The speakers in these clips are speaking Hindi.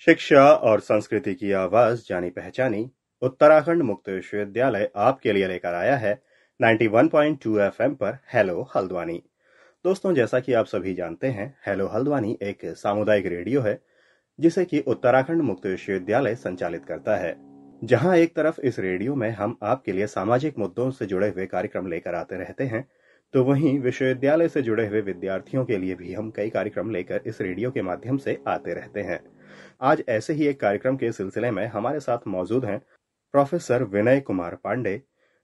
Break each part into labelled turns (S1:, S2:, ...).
S1: शिक्षा और संस्कृति की आवाज जानी पहचानी उत्तराखंड मुक्त विश्वविद्यालय आपके लिए लेकर आया है 91.2 एफएम पर हेलो हल्द्वानी। दोस्तों, जैसा कि आप सभी जानते हैं, हेलो हल्द्वानी एक सामुदायिक रेडियो है जिसे कि उत्तराखंड मुक्त विश्वविद्यालय संचालित करता है। जहां एक तरफ इस रेडियो में हम आपके लिए सामाजिक मुद्दों से जुड़े हुए कार्यक्रम लेकर आते रहते हैं, तो वहीं विश्वविद्यालय से जुड़े हुए विद्यार्थियों के लिए भी हम कई कार्यक्रम लेकर इस रेडियो के माध्यम से आते रहते हैं। आज ऐसे ही एक कार्यक्रम के सिलसिले में हमारे साथ मौजूद हैं प्रोफेसर विनय कुमार पांडे,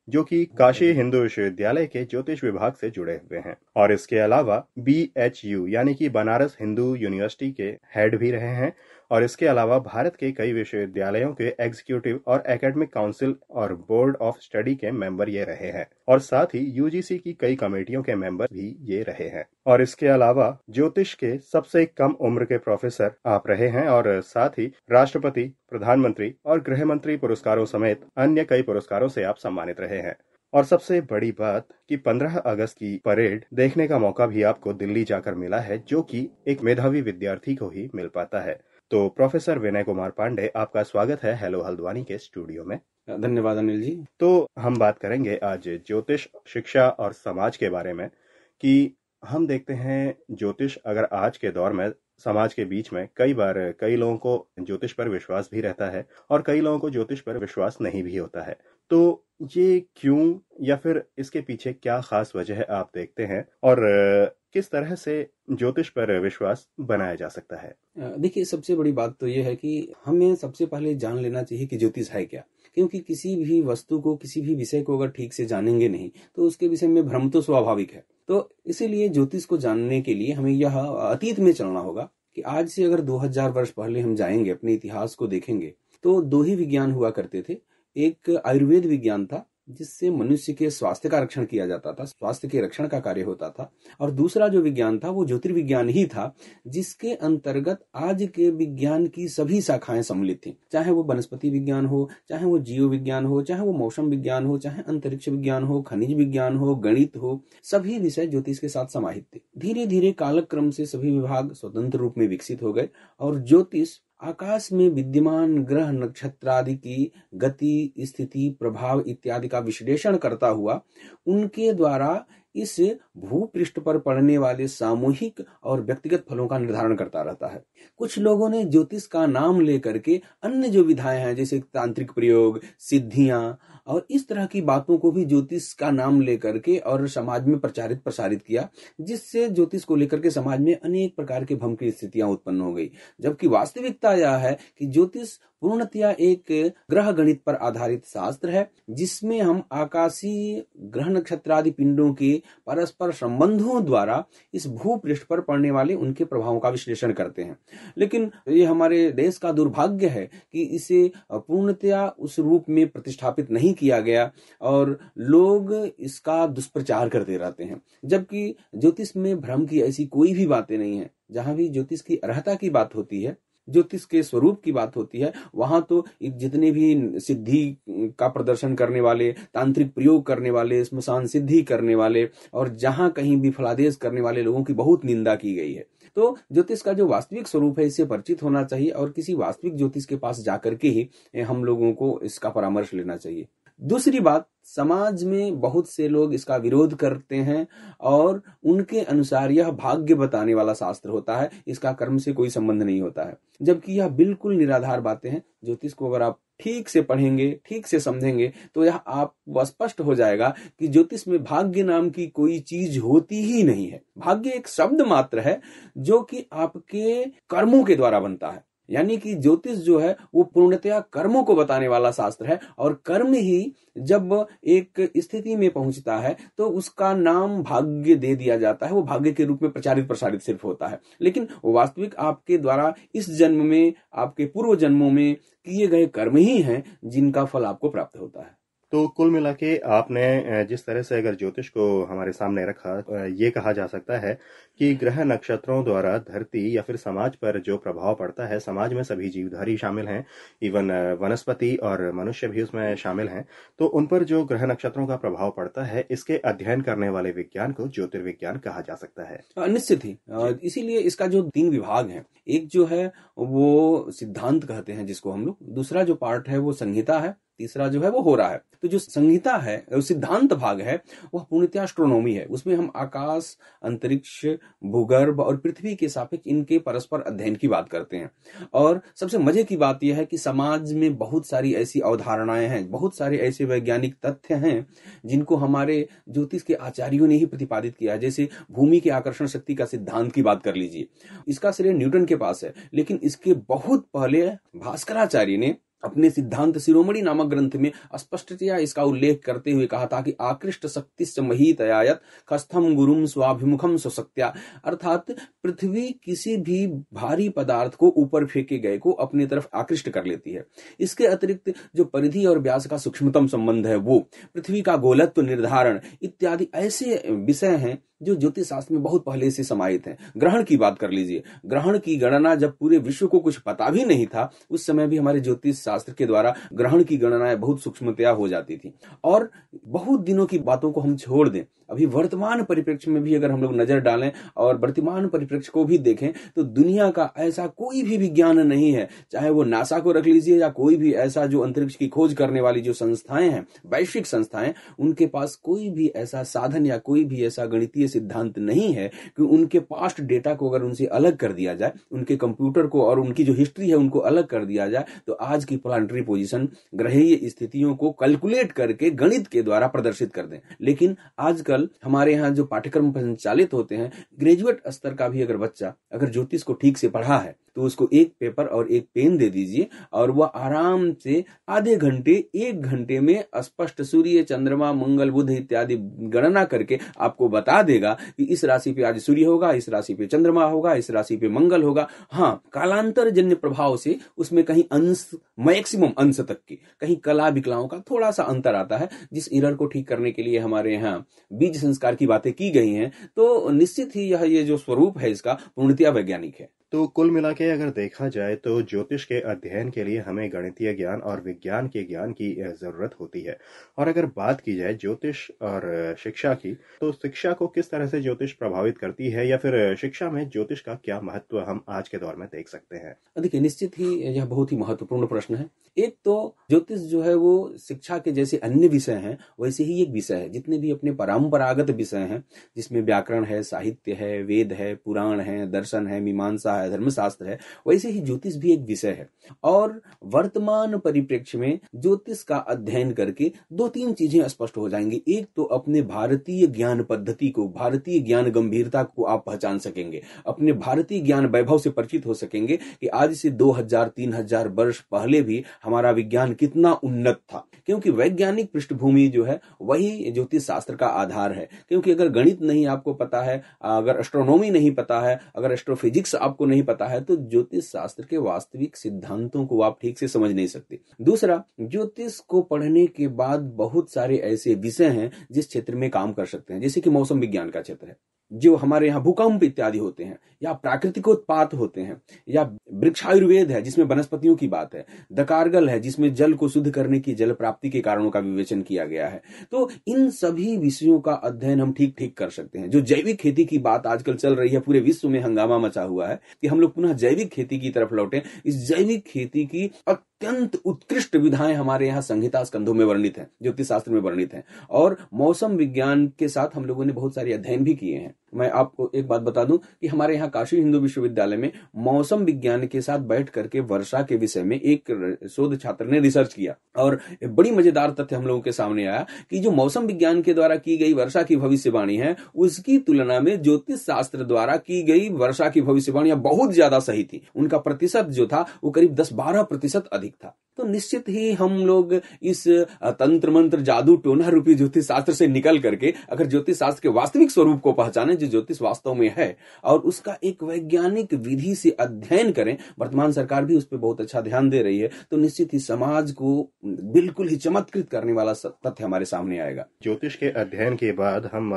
S1: जो कि काशी हिंदू विश्वविद्यालय के ज्योतिष विभाग से जुड़े हुए हैं और इसके अलावा BHU यानी कि बनारस हिंदू यूनिवर्सिटी के हेड भी रहे हैं और इसके अलावा भारत के कई विश्वविद्यालयों के एग्जीक्यूटिव और एकेडमिक काउंसिल और बोर्ड ऑफ स्टडी के मेंबर ये रहे हैं और साथ ही UGC की कई कमेटियों के मेंबर भी ये रहे हैं। और इसके अलावा ज्योतिष के सबसे कम उम्र के प्रोफेसर आप रहे हैं और साथ ही राष्ट्रपति, प्रधानमंत्री और गृह मंत्री पुरस्कारों समेत अन्य कई पुरस्कारों से आप सम्मानित रहे हैं। और सबसे बड़ी बात कि 15 अगस्त की परेड देखने का मौका भी आपको दिल्ली जाकर मिला है, जो कि एक मेधावी विद्यार्थी को ही मिल पाता है। तो प्रोफेसर विनय कुमार पांडे, आपका स्वागत है हेलो हल्द्वानी के स्टूडियो में।
S2: धन्यवाद अनिल जी।
S1: तो हम बात करेंगे आज ज्योतिष, शिक्षा और समाज के बारे में कि हम देखते हैं ज्योतिष अगर आज के दौर में समाज के बीच में कई बार कई लोगों को ज्योतिष पर विश्वास भी रहता है और कई लोगों को ज्योतिष पर विश्वास नहीं भी होता है। तो ये क्यों, या फिर इसके पीछे क्या खास वजह आप देखते हैं और किस तरह से ज्योतिष पर विश्वास बनाया जा सकता है?
S2: देखिए, सबसे बड़ी बात तो ये है कि हमें सबसे पहले जान लेना चाहिए कि ज्योतिष है क्या। क्योंकि किसी भी वस्तु को, किसी भी विषय को अगर ठीक से जानेंगे नहीं तो उसके विषय में भ्रम तो स्वाभाविक है। तो इसीलिए ज्योतिष को जानने के लिए हमें यह अतीत में चलना होगा कि आज से अगर 2000 वर्ष पहले हम जाएंगे, अपने इतिहास को देखेंगे, तो दो ही विज्ञान हुआ करते थे। एक आयुर्वेद विज्ञान था जिससे मनुष्य के स्वास्थ्य का रक्षण किया जाता था, स्वास्थ्य के रक्षण का कार्य होता था। और दूसरा जो विज्ञान था वो ज्योतिर्विज्ञान ही था, जिसके अंतर्गत आज के विज्ञान की सभी शाखाएं सम्मिलित थी। चाहे वो वनस्पति विज्ञान हो, चाहे वो जीव विज्ञान हो, चाहे वो मौसम विज्ञान हो, चाहे अंतरिक्ष विज्ञान हो, खनिज विज्ञान हो, गणित हो, सभी विषय ज्योतिष के साथ समाहित थे। धीरे धीरे कालक्रम से सभी विभाग स्वतंत्र रूप में विकसित हो गए और ज्योतिष आकाश में विद्यमान ग्रह नक्षत्र आदि की गति, स्थिति, प्रभाव इत्यादि का विश्लेषण करता हुआ उनके द्वारा इस भूपृष्ठ पर पड़ने वाले सामूहिक और व्यक्तिगत फलों का निर्धारण करता रहता है। कुछ लोगों ने ज्योतिष का नाम लेकर के अन्य जो विधाएं हैं, जैसे तांत्रिक प्रयोग, सिद्धियां और इस तरह की बातों को भी ज्योतिष का नाम लेकर के और समाज में प्रसारित किया, जिससे ज्योतिष को लेकर के समाज में अनेक प्रकार के भ्रम की स्थितियां उत्पन्न हो गई। जबकि वास्तविकता यह है कि ज्योतिष पूर्णतया एक ग्रह गणित पर आधारित शास्त्र है, जिसमें हम आकाशीय ग्रह नक्षत्र आदि पिंडों के परस्पर संबंधों द्वारा इस भूपृष्ठ पर पड़ने वाले उनके प्रभावों का विश्लेषण करते हैं। लेकिन ये हमारे देश का दुर्भाग्य है कि इसे पूर्णतया उस रूप में प्रतिष्ठापित नहीं किया गया और लोग इसका दुष्प्रचार करते रहते हैं। जबकि ज्योतिष में भ्रम की ऐसी कोई भी बातें नहीं है। जहां भी ज्योतिष की अर्हता की बात होती है, ज्योतिष के स्वरूप की बात होती है, वहां तो जितने भी सिद्धि का प्रदर्शन करने वाले, तांत्रिक प्रयोग करने वाले, स्मशान सिद्धि करने वाले और जहां कहीं भी फलादेश करने वाले लोगों की बहुत निंदा की गई है। तो ज्योतिष का जो वास्तविक स्वरूप है, इससे परिचित होना चाहिए और किसी वास्तविक ज्योतिष के पास जाकर के ही हम लोगों को इसका परामर्श लेना चाहिए। दूसरी बात, समाज में बहुत से लोग इसका विरोध करते हैं और उनके अनुसार यह भाग्य बताने वाला शास्त्र होता है, इसका कर्म से कोई संबंध नहीं होता है। जबकि यह बिल्कुल निराधार बातें हैं। ज्योतिष को अगर आप ठीक से पढ़ेंगे, ठीक से समझेंगे, तो यह आपको स्पष्ट हो जाएगा कि ज्योतिष में भाग्य नाम की कोई चीज होती ही नहीं है। भाग्य एक शब्द मात्र है जो कि आपके कर्मों के द्वारा बनता है। यानी कि ज्योतिष जो है वो पूर्णतया कर्मों को बताने वाला शास्त्र है और कर्म ही जब एक स्थिति में पहुंचता है तो उसका नाम भाग्य दे दिया जाता है। वो भाग्य के रूप में प्रसारित सिर्फ होता है, लेकिन वास्तविक आपके द्वारा इस जन्म में, आपके पूर्व जन्मों में किए गए कर्म ही हैं जिनका फल आपको प्राप्त होता है।
S1: तो कुल मिला के आपने जिस तरह से अगर ज्योतिष को हमारे सामने रखा, ये कहा जा सकता है कि ग्रह नक्षत्रों द्वारा धरती या फिर समाज पर जो प्रभाव पड़ता है, समाज में सभी जीवधारी शामिल हैं, इवन वनस्पति और मनुष्य भी उसमें शामिल हैं, तो उन पर जो ग्रह नक्षत्रों का प्रभाव पड़ता है, इसके अध्ययन करने वाले विज्ञान को ज्योतिर्विज्ञान कहा जा सकता है।
S2: निश्चित ही इसीलिए इसका जो 3 विभाग है, एक जो है वो सिद्धांत कहते हैं जिसको हम लोग, दूसरा जो पार्ट है वो संहिता है, तीसरा जो है वो हो रहा है। तो जो संहिता है, सिद्धांत भाग है, वह पूर्णतः एस्ट्रोनॉमी है। उसमें हम आकाश, अंतरिक्ष, भूगर्भ और पृथ्वी के सापेक्ष इनके परस्पर अध्ययन की बात करते हैं। और सबसे मजे की बात यह है कि समाज में बहुत सारी ऐसी अवधारणाएं हैं, बहुत सारे ऐसे वैज्ञानिक तथ्य हैं जिनको हमारे ज्योतिष के आचार्यों ने ही प्रतिपादित किया है। जैसे भूमि के आकर्षण शक्ति का सिद्धांत की बात कर लीजिए, इसका श्रेय न्यूटन के पास है, लेकिन इसके बहुत पहले भास्कराचार्य ने अपने सिद्धांत शिरोमणि नामक ग्रंथ में स्पष्टतया इसका उल्लेख करते हुए कहा था कि आकृष्ट शक्ति महीतयायत खस्थम गुरुम स्वाभिमुखम स्वशक्त्या, अर्थात पृथ्वी किसी भी भारी पदार्थ को ऊपर फेंके गए को अपनी तरफ आकृष्ट कर लेती है। इसके अतिरिक्त जो परिधि और व्यास का सूक्ष्मतम संबंध है, वो पृथ्वी का गोलत्व निर्धारण इत्यादि ऐसे विषय हैं जो ज्योतिष शास्त्र में बहुत पहले से समाहित हैं। ग्रहण की बात कर लीजिए, ग्रहण की गणना जब पूरे विश्व को कुछ पता भी नहीं था, उस समय भी हमारे ज्योतिष शास्त्र के द्वारा ग्रहण की गणनाएं बहुत सूक्ष्मतया हो जाती थी। और बहुत दिनों की बातों को हम छोड़ दें, अभी वर्तमान परिप्रेक्ष्य में भी अगर हम लोग नजर डालें और वर्तमान परिप्रेक्ष्य को भी देखें, तो दुनिया का ऐसा कोई भी विज्ञान नहीं है, चाहे वो नासा को रख लीजिए या कोई भी ऐसा जो अंतरिक्ष की खोज करने वाली जो संस्थाएं हैं, वैश्विक संस्थाएं, उनके पास कोई भी ऐसा साधन या कोई भी ऐसा गणितीय सिद्धांत नहीं है कि उनके पास्ट डेटा को अगर उनसे अलग कर दिया जाए, उनके कंप्यूटर को और उनकी जो हिस्ट्री है उनको अलग कर दिया जाए, तो आज की प्लानिटरी पोजीशन, ग्रहीय स्थितियों को कैलकुलेट करके गणित के द्वारा प्रदर्शित कर दें। लेकिन आजकल हमारे यहाँ जो पाठ्यक्रम संचालित होते हैं, ग्रेजुएट स्तर का भी अगर बच्चा अगर ज्योतिष को ठीक से पढ़ा है, तो उसको एक पेपर और एक पेन दे दीजिए और वह आराम से आधे घंटे, 1 घंटे में स्पष्ट सूर्य, चंद्रमा, मंगल, बुध इत्यादि गणना करके आपको बता देगा कि इस राशि पे आज सूर्य होगा, इस राशि पे चंद्रमा होगा, इस राशि पे मंगल होगा। हाँ, कालांतर जन्य प्रभाव से उसमें कहीं अंश, मैक्सिमम अंश तक की कहीं कला विकलाओं का थोड़ा सा अंतर आता है, जिस एरर को ठीक करने के लिए हमारे यहाँ बीज संस्कार की बातें की गई हैं। तो निश्चित ही ये जो स्वरूप है इसका पूर्णतया वैज्ञानिक है।
S1: तो कुल मिला के अगर देखा जाए तो ज्योतिष के अध्ययन के लिए हमें गणितीय ज्ञान और विज्ञान के ज्ञान की जरूरत होती है। और अगर बात की जाए ज्योतिष और शिक्षा की, तो शिक्षा को किस तरह से ज्योतिष प्रभावित करती है, या फिर शिक्षा में ज्योतिष का क्या महत्व हम आज के दौर में देख सकते हैं?
S2: देखिए, निश्चित ही यह बहुत ही महत्वपूर्ण प्रश्न है। एक तो ज्योतिष जो है वो शिक्षा के जैसे अन्य विषय हैं वैसे ही एक विषय है। जितने भी अपने परंपरागत विषय हैं, जिसमें व्याकरण है, साहित्य है, वेद है, पुराण है, दर्शन है, मीमांसा है, धर्मशास्त्र है, वैसे ही ज्योतिष भी एक विषय है। और वर्तमान परिप्रेक्ष्य में ज्योतिष का अध्ययन करके 2-3 चीजें स्पष्ट हो जाएंगी। एक तो अपने भारतीय ज्ञान पद्धति को, भारतीय ज्ञान गंभीरता को आप पहचान सकेंगे, अपने भारतीय ज्ञान वैभव से परिचित हो सकेंगे कि आज से 2000-3000 वर्ष पहले भी हमारा विज्ञान कितना उन्नत था। क्योंकि वैज्ञानिक पृष्ठभूमि जो है वही ज्योतिष शास्त्र का आधार है। क्योंकि अगर गणित नहीं आपको पता है, अगर एस्ट्रोनॉमी नहीं पता है, अगर एस्ट्रोफिजिक्स आपको नहीं पता है, तो ज्योतिष शास्त्र के वास्तविक सिद्धांतों को आप ठीक से समझ नहीं सकते। दूसरा, ज्योतिष को पढ़ने के बाद बहुत सारे ऐसे विषय हैं जिस क्षेत्र में काम कर सकते हैं, जैसे कि मौसम विज्ञान का क्षेत्र है, जो हमारे यहाँ भूकंप इत्यादि होते हैं, या प्राकृतिकोत्पात होते हैं, या वृक्षायुर्वेद है जिसमें वनस्पतियों की बात है, दकारगल है जिसमें जल को शुद्ध करने की, जल प्राप्ति के कारणों का विवेचन किया गया है। तो इन सभी विषयों का अध्ययन हम ठीक ठीक कर सकते हैं। जो जैविक खेती की बात आजकल चल रही है, पूरे विश्व में हंगामा मचा हुआ है कि हम लोग पुनः जैविक खेती की तरफ लौटें। इस जैविक खेती की अत्यंत उत्कृष्ट विधाएं हमारे यहाँ संहिता स्कंधों में वर्णित हैं, ज्योतिष शास्त्र में वर्णित हैं। और मौसम विज्ञान के साथ हम लोगों ने बहुत सारे अध्ययन भी किए हैं। मैं आपको एक बात बता दूं कि हमारे यहाँ काशी हिंदू विश्वविद्यालय में मौसम विज्ञान के साथ बैठ करके वर्षा के विषय में एक शोध छात्र ने रिसर्च किया, और बड़ी मजेदार तथ्य हम लोगों के सामने आया कि जो मौसम विज्ञान के द्वारा की गई वर्षा की भविष्यवाणी है, उसकी तुलना में ज्योतिष शास्त्र द्वारा की गई वर्षा की भविष्यवाणियां बहुत ज्यादा सही थी। उनका प्रतिशत जो था वो करीब 10-12% अधिक था। तो निश्चित ही हम लोग इस तंत्र मंत्र जादू टोना रूपी ज्योतिष शास्त्र से निकल करके अगर ज्योतिष शास्त्र के वास्तविक स्वरूप को पहचाने, जो ज्योतिष वास्तव में है, और उसका एक वैज्ञानिक विधि से अध्ययन करें, वर्तमान सरकार भी उस पर बहुत अच्छा ध्यान दे रही है, तो निश्चित ही समाज को बिल्कुल ही चमत्कृत करने वाला तथ्य हमारे सामने आएगा।
S1: ज्योतिष के अध्ययन के बाद हम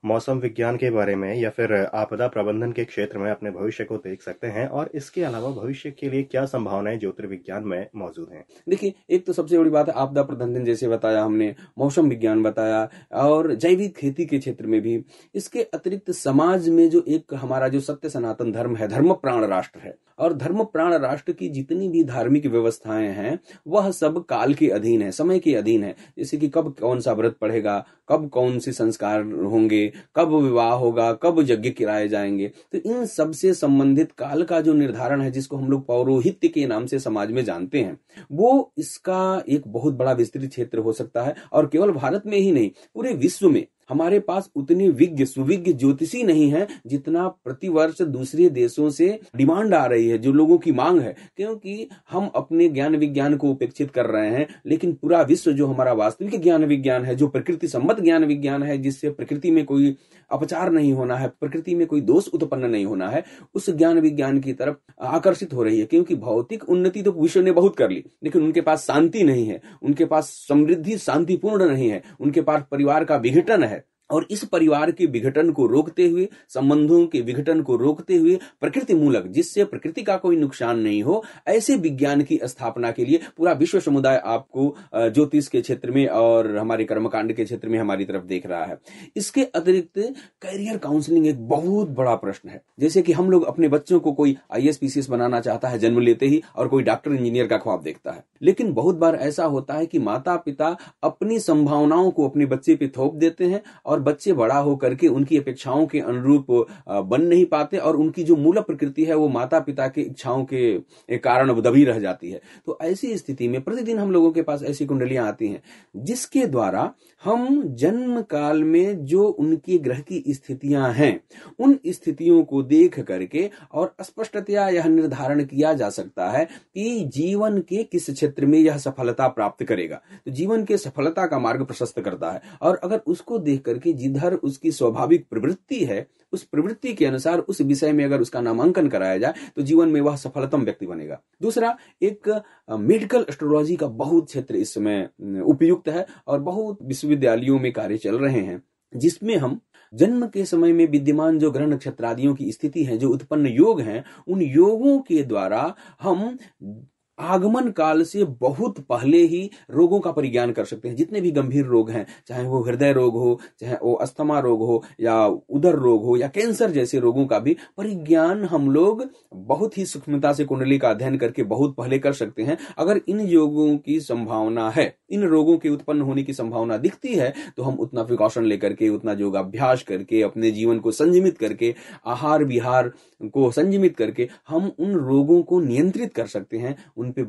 S1: मौसम विज्ञान के बारे में या फिर आपदा प्रबंधन के क्षेत्र में अपने भविष्य को देख सकते हैं, और इसके अलावा भविष्य के लिए क्या संभावनाएं ज्योतिर्विज्ञान में मौजूद हैं?
S2: देखिए, एक तो सबसे बड़ी बात है आपदा प्रबंधन, जैसे बताया हमने, मौसम विज्ञान बताया, और जैविक खेती के क्षेत्र में भी। इसके अतिरिक्त समाज में जो एक हमारा जो सत्य सनातन धर्म है, धर्म प्राण राष्ट्र है, और धर्म प्राण राष्ट्र की जितनी भी धार्मिक व्यवस्थाएं हैं वह सब काल के अधीन है, समय के अधीन है। जैसे कि कब कौन सा व्रत पड़ेगा, कब कौन से संस्कार होंगे, कब विवाह होगा, कब यज्ञ किराए जाएंगे, तो इन सब से संबंधित काल का जो निर्धारण है, जिसको हम लोग पौरोहित्य के नाम से समाज में जानते हैं, वो इसका एक बहुत बड़ा विस्तृत क्षेत्र हो सकता है। और केवल भारत में ही नहीं, पूरे विश्व में हमारे पास उतने विज्ञ सुविज्ञ ज्योतिषी नहीं है जितना प्रतिवर्ष दूसरे देशों से डिमांड आ रही है, जो लोगों की मांग है। क्योंकि हम अपने ज्ञान विज्ञान को उपेक्षित कर रहे हैं, लेकिन पूरा विश्व जो हमारा वास्तविक ज्ञान विज्ञान है, जो प्रकृति सम्मत ज्ञान विज्ञान है, जिससे प्रकृति में कोई अपचार नहीं होना है, प्रकृति में कोई दोष उत्पन्न नहीं होना है, उस ज्ञान विज्ञान की तरफ आकर्षित हो रही है। क्योंकि भौतिक उन्नति तो विश्व ने बहुत कर ली, लेकिन उनके पास शांति नहीं है, उनके पास समृद्धि शांतिपूर्ण नहीं है, उनके पास परिवार का विघटन है। और इस परिवार के विघटन को रोकते हुए, संबंधों के विघटन को रोकते हुए, प्रकृति मूलक, जिससे प्रकृति का कोई नुकसान नहीं हो, ऐसे विज्ञान की स्थापना के लिए पूरा विश्व समुदाय आपको ज्योतिष के क्षेत्र में और हमारे कर्मकांड के क्षेत्र में हमारी तरफ देख रहा है। इसके अतिरिक्त कैरियर काउंसलिंग एक बहुत बड़ा प्रश्न है। जैसे कि हम लोग अपने बच्चों को, कोई IAS PCS बनाना चाहता है जन्म लेते ही, और कोई डॉक्टर इंजीनियर का ख्वाब देखता है, लेकिन बहुत बार ऐसा होता है कि माता पिता अपनी संभावनाओं को अपने बच्चे पे थोप देते हैं, और बच्चे बड़ा होकर के उनकी अपेक्षाओं के अनुरूप बन नहीं पाते, और उनकी जो मूल प्रकृति है वो माता पिता की इच्छाओं के कारण दबी रह जाती है। तो ऐसी स्थिति में प्रतिदिन हम लोगों के पास ऐसी कुंडलियां आती हैं, जिसके द्वारा हम जन्म काल में जो उनकी ग्रह की स्थितियां हैं, उन स्थितियों को देख करके और स्पष्टतया यह निर्धारण किया जा सकता है कि जीवन के किस क्षेत्र में यह सफलता प्राप्त करेगा। तो जीवन के सफलता का मार्ग प्रशस्त करता है, और अगर उसको देख करके जिधर उसकी स्वाभाविक प्रवृत्ति है, उस प्रवृत्ति के अनुसार उस विषय में अगर उसका नामांकन कराया जाए, तो जीवन में वह सफलतम व्यक्ति बनेगा। दूसरा, एक मेडिकल एस्ट्रोलॉजी का बहुत क्षेत्र इस समय उपयुक्त है, और बहुत विश्वविद्यालयों में कार्य चल रहे हैं, जिसमें हम जन्म के समय में विद्यमान जो ग्रह नक्षत्र आदियों की स्थिति है, जो उत्पन्न योग हैं, उन योगों के द्वारा हम आगमन काल से बहुत पहले ही रोगों का परिज्ञान कर सकते हैं। जितने भी गंभीर रोग हैं, चाहे वो हृदय रोग हो, चाहे वो अस्थमा रोग हो, या उदर रोग हो, या कैंसर जैसे रोगों का भी परिज्ञान हम लोग बहुत ही सूक्ष्मता से कुंडली का अध्ययन करके बहुत पहले कर सकते हैं। अगर इन योगों की संभावना है, इन रोगों के उत्पन्न होने की संभावना दिखती है, तो हम उतना प्रिकॉशन लेकर के, उतना योगाभ्यास करके, अपने जीवन को संयमित करके, आहार विहार को संयमित करके हम उन रोगों को नियंत्रित कर सकते हैं, उन पे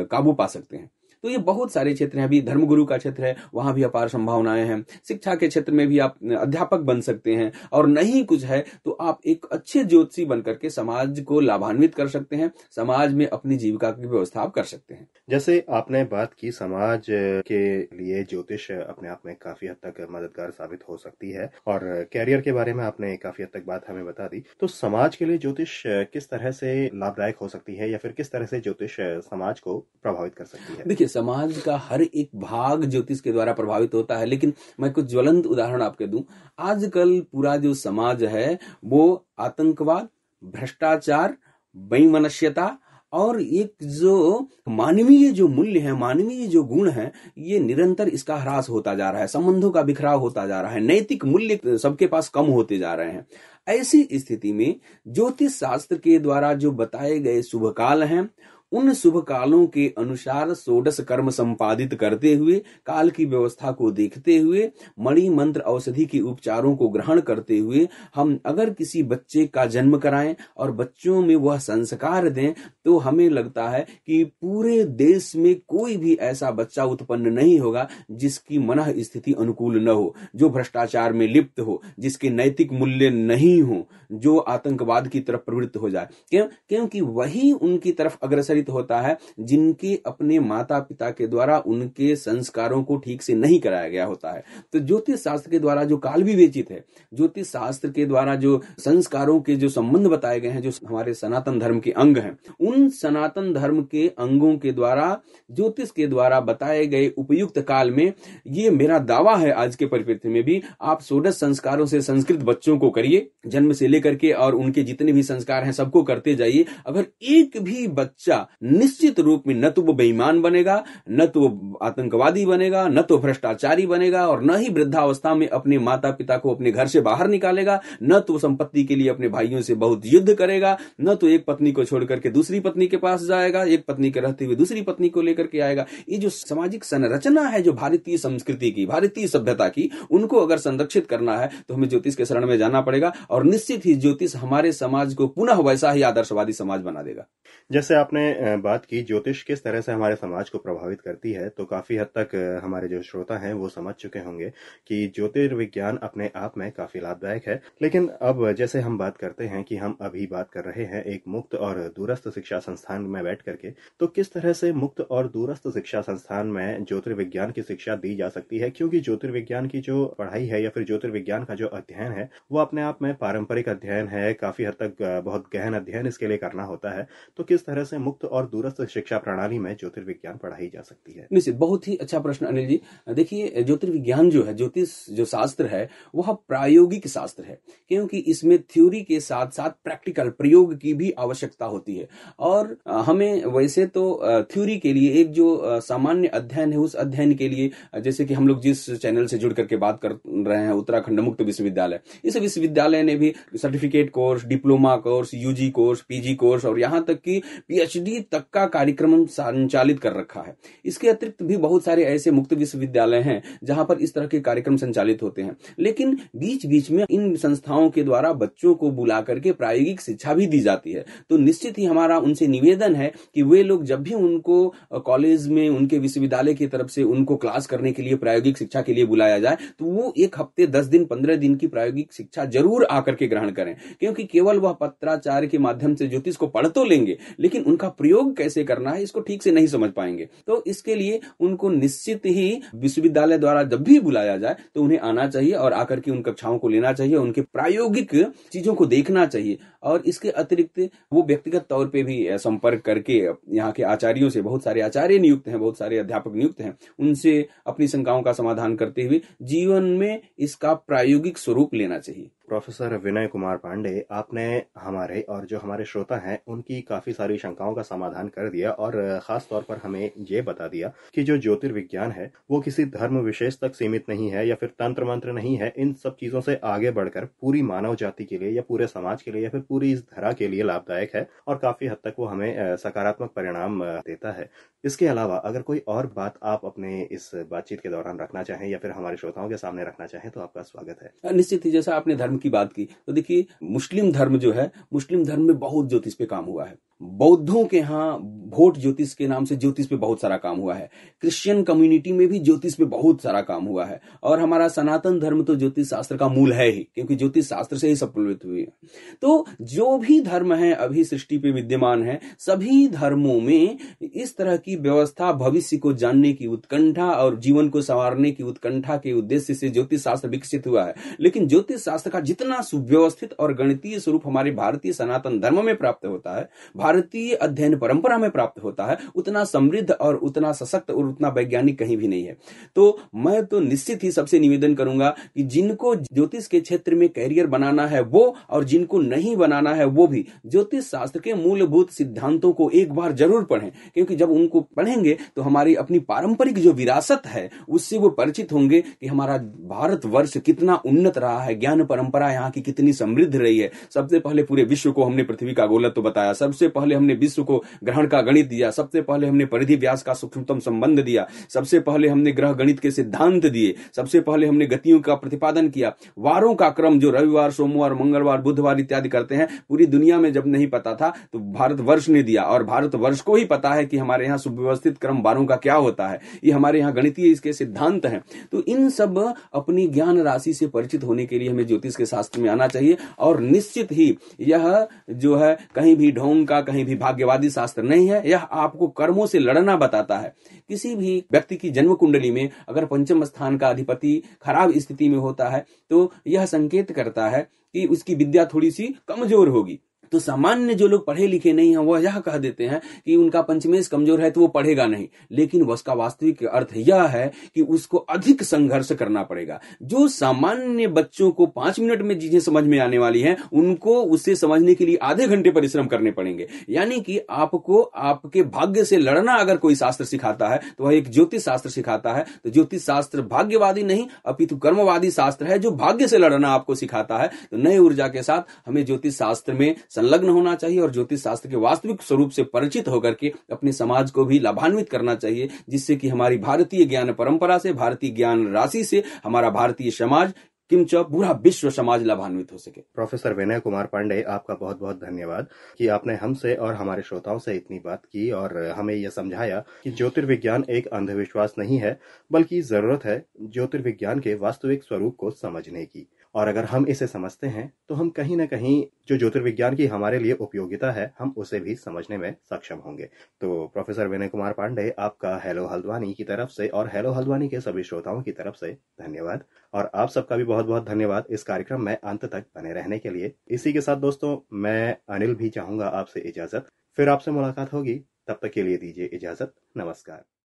S2: काबू पा सकते हैं। तो ये बहुत सारे क्षेत्र हैं। अभी धर्मगुरु का क्षेत्र है, वहां भी अपार संभावनाएं हैं। शिक्षा के क्षेत्र में भी आप अध्यापक बन सकते हैं, और नहीं कुछ है तो आप एक अच्छे ज्योतिषी बनकर के समाज को लाभान्वित कर सकते हैं, समाज में अपनी जीविका की व्यवस्था आप कर सकते हैं।
S1: जैसे आपने बात की, समाज के लिए ज्योतिष अपने आप में काफी हद तक मददगार साबित हो सकती है, और कैरियर के बारे में आपने काफी हद तक बात हमें बता दी। तो समाज के लिए ज्योतिष किस तरह से लाभदायक हो सकती है, या फिर किस तरह से ज्योतिष समाज को प्रभावित कर सकती है?
S2: देखिए, समाज का हर एक भाग ज्योतिष के द्वारा प्रभावित होता है, लेकिन मैं कुछ ज्वलंत उदाहरण आपके दूं। आजकल पूरा जो समाज है वो आतंकवाद, भ्रष्टाचार, बेईमानस्यता और एक जो मानवीय जो मूल्य है, मानवीय जो गुण है, ये निरंतर इसका ह्रास होता जा रहा है। संबंधों का बिखराव होता जा रहा है, नैतिक मूल्य सबके पास कम होते जा रहे हैं। ऐसी स्थिति में ज्योतिष शास्त्र के द्वारा जो बताए गए शुभ काल हैं, उन शुभ कालों के अनुसार षोडश कर्म संपादित करते हुए, काल की व्यवस्था को देखते हुए, मणि मंत्र औषधि के उपचारों को ग्रहण करते हुए, हम अगर किसी बच्चे का जन्म कराएं और बच्चों में वह संस्कार दें, तो हमें लगता है कि पूरे देश में कोई भी ऐसा बच्चा उत्पन्न नहीं होगा जिसकी मनः स्थिति अनुकूल न हो, जो भ्रष्टाचार में लिप्त हो, जिसके नैतिक मूल्य नहीं हो, जो आतंकवाद की तरफ प्रवृत्त हो जाए। क्योंकि वही उनकी तरफ अग्रसरित प्रभावित होता है जिनके अपने माता पिता के द्वारा उनके संस्कारों को ठीक से नहीं कराया गया होता है। तो ज्योतिष शास्त्र के द्वारा जो काल विवेचित है, ज्योतिष शास्त्र के द्वारा जो संस्कारों के जो संबंध बताए गए हैं, जो हमारे सनातन धर्म के अंग हैं, उन सनातन धर्म के अंगों के द्वारा ज्योतिष के द्वारा बताए गए उपयुक्त काल में, ये मेरा दावा है आज के परिप्रेक्ष्य में भी, आप 16 संस्कारों से संस्कृत बच्चों को करिए, जन्म से लेकर के, और उनके जितने भी संस्कार हैं सबको करते जाइए। अगर एक भी बच्चा निश्चित रूप में न तो वो बेईमान बनेगा, न तो वो आतंकवादी बनेगा, न तो भ्रष्टाचारी बनेगा, और न ही वृद्धावस्था में अपने माता पिता को अपने घर से बाहर निकालेगा, न तो संपत्ति के लिए अपने भाइयों से बहुत युद्ध करेगा, न तो एक पत्नी को छोड़ करके दूसरी पत्नी के पास जाएगा, एक पत्नी के रहते हुए दूसरी पत्नी को लेकर के आएगा। ये जो सामाजिक संरचना है जो भारतीय संस्कृति की, भारतीय सभ्यता की, उनको अगर संरक्षित करना है तो हमें ज्योतिष के शरण में जाना पड़ेगा, और निश्चित ही ज्योतिष हमारे समाज को पुनः वैसा ही आदर्शवादी समाज बना देगा।
S1: जैसे आपने बात की ज्योतिष किस तरह से हमारे समाज को प्रभावित करती है, तो काफी हद तक हमारे जो श्रोता हैं वो समझ चुके होंगे कि ज्योतिर्विज्ञान अपने आप में काफी लाभदायक है। लेकिन अब जैसे हम बात करते हैं कि हम अभी बात कर रहे हैं एक मुक्त और दूरस्थ शिक्षा संस्थान में बैठ करके, तो किस तरह से मुक्त और दूरस्थ शिक्षा संस्थान में ज्योतिर्विज्ञान की शिक्षा दी जा सकती है, क्योंकि ज्योतिर्विज्ञान की जो पढ़ाई है या फिर ज्योतिर्विज्ञान का जो अध्ययन है वो अपने आप में पारंपरिक अध्ययन है, काफी हद तक बहुत गहन अध्ययन इसके लिए करना होता है। तो किस तरह से मुक्त और दूरस्थ शिक्षा प्रणाली में ज्योतिर्विज्ञान पढ़ाई जा सकती है?
S2: निश्चित, बहुत ही अच्छा प्रश्न अनिल जी। देखिए, ज्योतिर्विज्ञान जो है, ज्योतिष जो शास्त्र है, वह प्रायोगिक शास्त्र है, क्योंकि इसमें थ्योरी के साथ साथ प्रैक्टिकल प्रयोग की भी आवश्यकता होती है। और हमें वैसे तो थ्योरी के लिए एक जो सामान्य अध्ययन है, उस अध्ययन के लिए जैसे कि हम लोग जिस चैनल से जुड़ करके बात कर रहे हैं, उत्तराखंड मुक्त विश्वविद्यालय, इस विश्वविद्यालय ने भी certificate course, diploma course, UG course, PG course और यहाँ तक कि पीएचडी तक का कार्यक्रम संचालित कर रखा है। इसके अतिरिक्त भी बहुत सारे ऐसे मुक्त विश्वविद्यालय हैं जहां पर इस तरह के कार्यक्रम संचालित होते हैं। लेकिन बीच बीच में इन संस्थाओं के द्वारा बच्चों को बुला करके प्रायोगिक शिक्षा भी दी जाती है। तो निश्चित ही हमारा उनसे निवेदन है कि वे लोग जब भी उनको कॉलेज में, उनके विश्वविद्यालय की तरफ से उनको क्लास करने के लिए, प्रायोगिक शिक्षा के लिए बुलाया जाए, तो वो 1 हफ्ते 10 दिन 15 दिन की प्रायोगिक शिक्षा जरूर आकर के ग्रहण करें। क्योंकि केवल वह पत्राचार के माध्यम से ज्योतिष को पढ़ तो लेंगे, लेकिन उनका प्रयोग कैसे करना है इसको ठीक से नहीं समझ पाएंगे। तो इसके लिए उनको निश्चित ही विश्वविद्यालय द्वारा जब भी बुलाया जाए तो उन्हें आना चाहिए और आकर के उन कक्षाओं को लेना चाहिए, उनके प्रायोगिक चीजों को देखना चाहिए। और इसके अतिरिक्त वो व्यक्तिगत तौर पे भी संपर्क करके यहाँ के आचार्यों से, बहुत सारे आचार्य नियुक्त हैं, बहुत सारे अध्यापक नियुक्त हैं, उनसे अपनी शंकाओं का समाधान करते हुए जीवन में इसका प्रायोगिक स्वरूप लेना चाहिए।
S1: प्रोफेसर विनय कुमार पांडे, आपने हमारे और जो हमारे श्रोता हैं उनकी काफी सारी शंकाओं का समाधान कर दिया और खास तौर पर हमें ये बता दिया कि जो ज्योतिर्विज्ञान है वो किसी धर्म विशेष तक सीमित नहीं है या फिर तंत्र मंत्र नहीं है। इन सब चीजों से आगे बढ़कर पूरी मानव जाति के लिए या पूरे समाज के लिए या फिर पूरी इस धरा के लिए लाभदायक है और काफी हद तक वो हमें सकारात्मक परिणाम देता है। इसके अलावा अगर कोई और बात आप अपने इस बातचीत के दौरान रखना चाहें या फिर हमारे श्रोताओं के सामने रखना चाहें तो आपका स्वागत है।
S2: निश्चित ही, जैसा आपने धर्म की बात की, तो देखिए मुस्लिम धर्म जो है, मुस्लिम धर्म में बहुत ज्योतिष पे काम हुआ है। बौद्धों के यहाँ भोट ज्योतिष के नाम से ज्योतिष पे बहुत सारा काम हुआ है। क्रिश्चियन कम्युनिटी में भी ज्योतिष पे बहुत सारा काम हुआ है। और हमारा सनातन धर्म तो ज्योतिष शास्त्र का मूल है ही, क्योंकि ज्योतिष शास्त्र से ही सब प्रभावित हुए हैं। तो जो भी धर्म है अभी सृष्टि पे विद्यमान है, सभी धर्मों में इस तरह की व्यवस्था, भविष्य को जानने की उत्कंठा और जीवन को संवारने की उत्कंठा के उद्देश्य से ज्योतिष शास्त्र विकसित हुआ है। लेकिन ज्योतिष शास्त्र का जितना सुव्यवस्थित और गणितीय स्वरूप हमारे भारतीय सनातन धर्म में प्राप्त होता है, भारतीय अध्ययन परंपरा में प्राप्त होता है, उतना समृद्ध और उतना सशक्त और उतना वैज्ञानिक कहीं भी नहीं है। तो मैं तो निश्चित ही सबसे निवेदन करूंगा कि जिनको ज्योतिष के क्षेत्र में कैरियर बनाना है वो, और जिनको नहीं बनाना है वो भी ज्योतिष शास्त्र के मूलभूत सिद्धांतों को एक बार जरूर पढ़ें। क्योंकि जब उनको पढ़ेंगे तो हमारी अपनी पारंपरिक जो विरासत है उससे वो परिचित होंगे कि हमारा भारतवर्ष कितना उन्नत रहा है, ज्ञान परंपरा यहाँ की कितनी समृद्ध रही है। सबसे पहले पूरे विश्व को हमने पृथ्वी का गोलत्व बताया, सबसे पहले हमने विश्व को ग्रहण का गणित दिया, सबसे पहले हमने परिधि व्यास का सूक्ष्मतम संबंध दिया, सबसे पहले हमने ग्रह गणित के सिद्धांत दिए, सबसे पहले हमने गतियों का प्रतिपादन किया। वारों का क्रम जो रविवार, सोमवार, मंगलवार, बुधवार इत्यादि करते हैं, पूरी दुनिया में जब नहीं पता था तो भारतवर्ष ने दिया, और भारतवर्ष को ही पता है कि हमारे यहाँ सुव्यवस्थित क्रम वारों का क्या होता है। ये हमारे यहाँ गणितीय इसके सिद्धांत हैं। तो इन सब अपनी ज्ञान राशि से परिचित होने के लिए हमें ज्योतिष के के शास्त्र में आना चाहिए। और निश्चित ही यह जो है कहीं भी ढोंग का, कहीं भी भाग्यवादी शास्त्र नहीं है। यह आपको कर्मों से लड़ना बताता है। किसी भी व्यक्ति की जन्म कुंडली में अगर पंचम स्थान का अधिपति खराब स्थिति में होता है तो यह संकेत करता है कि उसकी विद्या थोड़ी सी कमजोर होगी। तो सामान्य जो लोग पढ़े लिखे नहीं हैं वह यह कह देते हैं कि उनका पंचमेश कमजोर है तो वो पढ़ेगा नहीं, लेकिन उसका वास्तविक अर्थ यह है कि उसको अधिक संघर्ष करना पड़ेगा। जो सामान्य बच्चों को 5 मिनट में चीजें समझ में आने वाली हैं, उनको उसे समझने के लिए आधे घंटे परिश्रम करने पड़ेंगे। यानी कि आपको आपके भाग्य से लड़ना अगर कोई शास्त्र सिखाता है तो वह एक ज्योतिष शास्त्र सिखाता है। तो ज्योतिष शास्त्र भाग्यवादी नहीं अपितु कर्मवादी शास्त्र है जो भाग्य से लड़ना आपको सिखाता है। तो नई ऊर्जा के साथ हमें ज्योतिष शास्त्र में संलग्न होना चाहिए और ज्योतिष शास्त्र के वास्तविक स्वरूप से परिचित होकर के अपने समाज को भी लाभान्वित करना चाहिए, जिससे कि हमारी भारतीय ज्ञान परंपरा से, भारतीय ज्ञान राशि से हमारा भारतीय समाज किंच पूरा विश्व समाज लाभान्वित हो सके।
S1: प्रोफेसर विनय कुमार पांडे, आपका बहुत बहुत धन्यवाद कि आपने हमसे और हमारे श्रोताओं से इतनी बात की और हमें यह समझाया कि ज्योतिर्विज्ञान एक अंधविश्वास नहीं है, बल्कि जरूरत है ज्योतिर्विज्ञान के वास्तविक स्वरूप को समझने की। और अगर हम इसे समझते हैं तो हम कहीं ना कहीं जो ज्योतिर्विज्ञान की हमारे लिए उपयोगिता है हम उसे भी समझने में सक्षम होंगे। तो प्रोफेसर विनय कुमार पांडे, आपका हेलो हल्द्वानी की तरफ से और हेलो हल्द्वानी के सभी श्रोताओं की तरफ से धन्यवाद। और आप सबका भी बहुत बहुत धन्यवाद इस कार्यक्रम में अंत तक बने रहने के लिए। इसी के साथ दोस्तों, मैं अनिल भी चाहूंगा आपसे इजाजत। फिर आपसे मुलाकात होगी, तब तक के लिए दीजिए इजाजत। नमस्कार।